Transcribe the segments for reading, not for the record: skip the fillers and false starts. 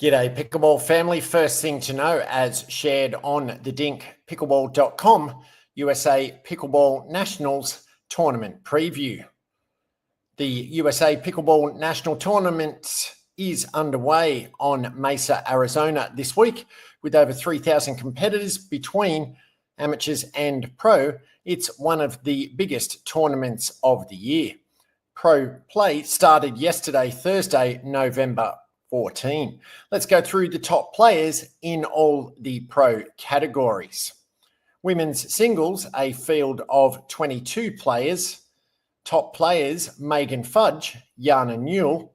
G'day Pickleball family. First thing to know, as shared on the Dink Pickleball.com, USA Pickleball Nationals Tournament Preview. The USA Pickleball National Tournament is underway on Mesa, Arizona this week with over 3,000 competitors between amateurs and pro. It's one of the biggest tournaments of the year. Pro play started yesterday, Thursday, November 14. Let's go through the top players in all the pro categories. Women's singles, a field of 22 players. Top players, Megan Fudge, Jana Newell,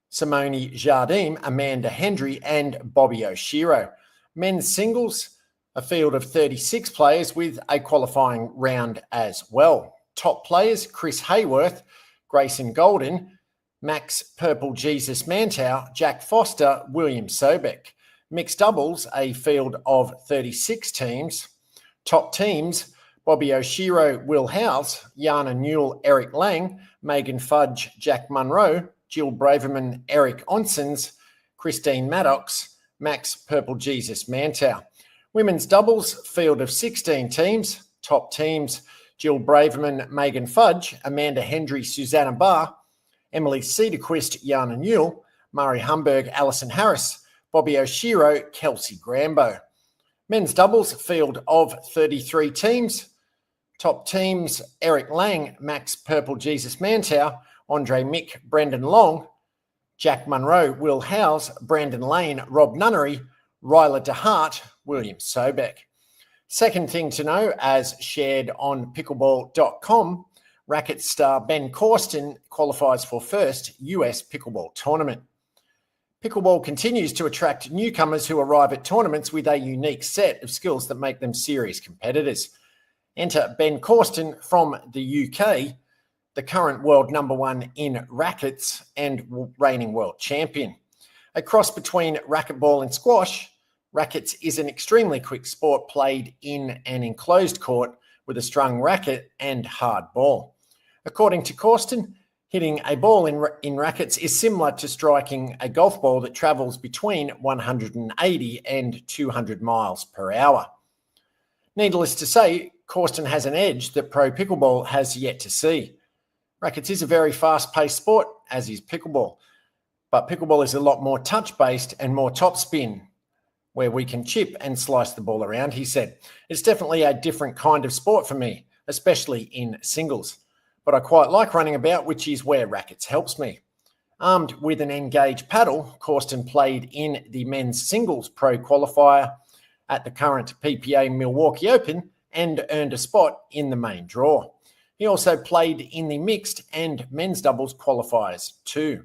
Simone Jardim, Amanda Hendry, and Bobby Oshiro. Men's singles, a field of 36 players with a qualifying round as well. Top players, Chris Hayworth, Grayson Golden, Max Purple Jesus Mantow, Jack Foster, William Sobek. Mixed doubles, a field of 36 teams. Top teams, Bobby Oshiro, Will House, Jana Newell, Eric Lang, Megan Fudge, Jack Munro, Jill Braverman, Eric Onsens, Christine Maddox, Max Purple Jesus Mantow. Women's doubles, field of 16 teams. Top teams, Jill Braverman, Megan Fudge, Amanda Hendry, Susanna Barr, Emily Cedarquist, Jana Newell, Mari Humberg, Alison Harris, Bobby Oshiro, Kelsey Grambo. Men's doubles, field of 33 teams. Top teams, Eric Lang, Max Purple Jesus Mantow, Andre Mick, Brendan Long, Jack Munro, Will Howes, Brandon Lane, Rob Nunnery, Ryla DeHart, William Sobek. Second thing to know, as shared on pickleball.com, racket star Ben Corsten qualifies for first US Pickleball tournament. Pickleball continues to attract newcomers who arrive at tournaments with a unique set of skills that make them serious competitors. Enter Ben Corsten from the UK, the current world number one in rackets and reigning world champion. A cross between racquetball and squash, rackets is an extremely quick sport played in an enclosed court with a strung racket and hard ball. According to Corsten, hitting a ball in rackets is similar to striking a golf ball that travels between 180 and 200 miles per hour. Needless to say, Corsten has an edge that pro pickleball has yet to see. Rackets is a very fast-paced sport, as is pickleball, but pickleball is a lot more touch-based and more topspin, where we can chip and slice the ball around, he said. It's definitely a different kind of sport for me, especially in singles. But I quite like running about, which is where rackets helps me. Armed with an Engage paddle, Corsten played in the men's singles pro qualifier at the current PPA Milwaukee Open and earned a spot in the main draw. He also played in the mixed and men's doubles qualifiers too.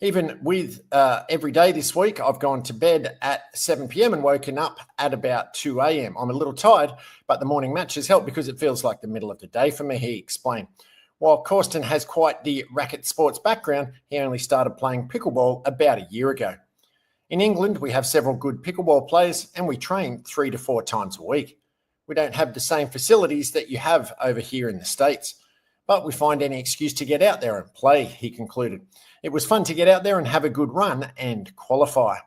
Even with every day this week, I've gone to bed at 7 p.m. and woken up at about 2 a.m. I'm a little tired, but the morning matches help because it feels like the middle of the day for me, he explained. While Corsten has quite the racket sports background, he only started playing pickleball about a year ago. In England, we have several good pickleball players and we train 3 to 4 times a week. We don't have the same facilities that you have over here in the States, but we find any excuse to get out there and play, he concluded. It was fun to get out there and have a good run and qualify.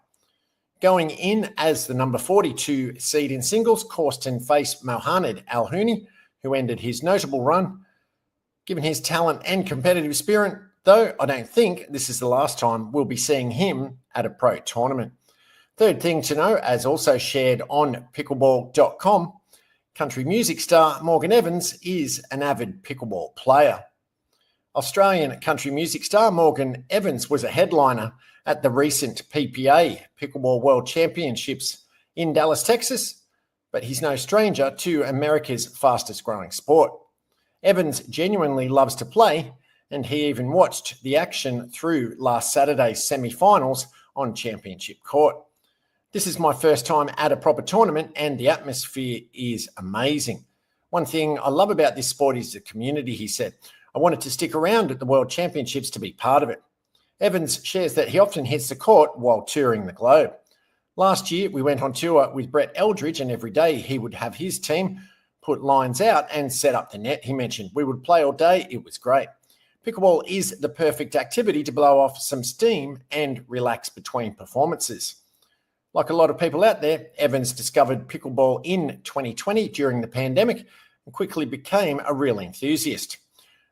Going in as the number 42 seed in singles, Corsten faced Mohamed Al-Houni, who ended his notable run. Given his talent and competitive spirit, though, I don't think this is the last time we'll be seeing him at a pro tournament. Third thing to know, as also shared on pickleball.com, country music star Morgan Evans is an avid pickleball player. Australian country music star Morgan Evans was a headliner at the recent PPA Pickleball World Championships in Dallas, Texas, but he's no stranger to America's fastest growing sport. Evans genuinely loves to play, and he even watched the action through last Saturday's semi-finals on championship court. This is my first time at a proper tournament and the atmosphere is amazing. One thing I love about this sport is the community, he said. I wanted to stick around at the World Championships to be part of it. Evans shares that he often hits the court while touring the globe. Last year, we went on tour with Brett Eldridge and every day he would have his team put lines out and set up the net, he mentioned. We would play all day. It was great. pickleball is the perfect activity to blow off some steam and relax between performances. Like a lot of people out there, Evans discovered pickleball in 2020 during the pandemic and quickly became a real enthusiast.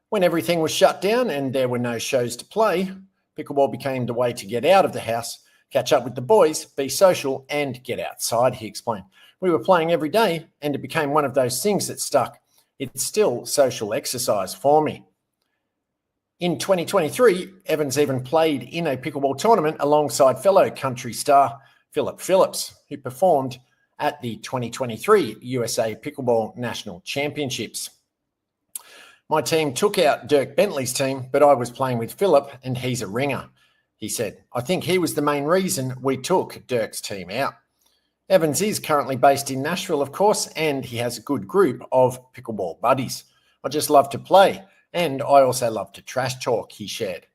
When everything was shut down and there were no shows to play, pickleball became the way to get out of the house, catch up with the boys, be social, and get outside, he explained. We were playing every day and it became one of those things that stuck. It's still social exercise for me. In 2023, Evans even played in a pickleball tournament alongside fellow country star Philip Phillips, who performed at the 2023 USA Pickleball National Championships. My team took out Dirk Bentley's team, but I was playing with Philip and he's a ringer, he said. I think he was the main reason we took Dirk's team out. Evans is currently based in Nashville, of course, and he has a good group of pickleball buddies. I just love to play, and I also love to trash talk, he shared.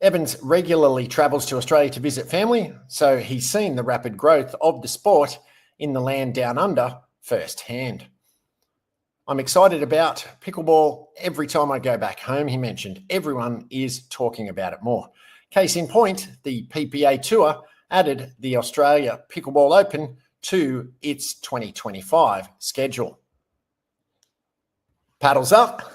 Evans regularly travels to Australia to visit family, so he's seen the rapid growth of the sport in the land down under firsthand. I'm excited about pickleball every time I go back home, he mentioned. Everyone is talking about it more. Case in point, the PPA Tour added the Australia Pickleball Open to its 2025 schedule. Paddles up.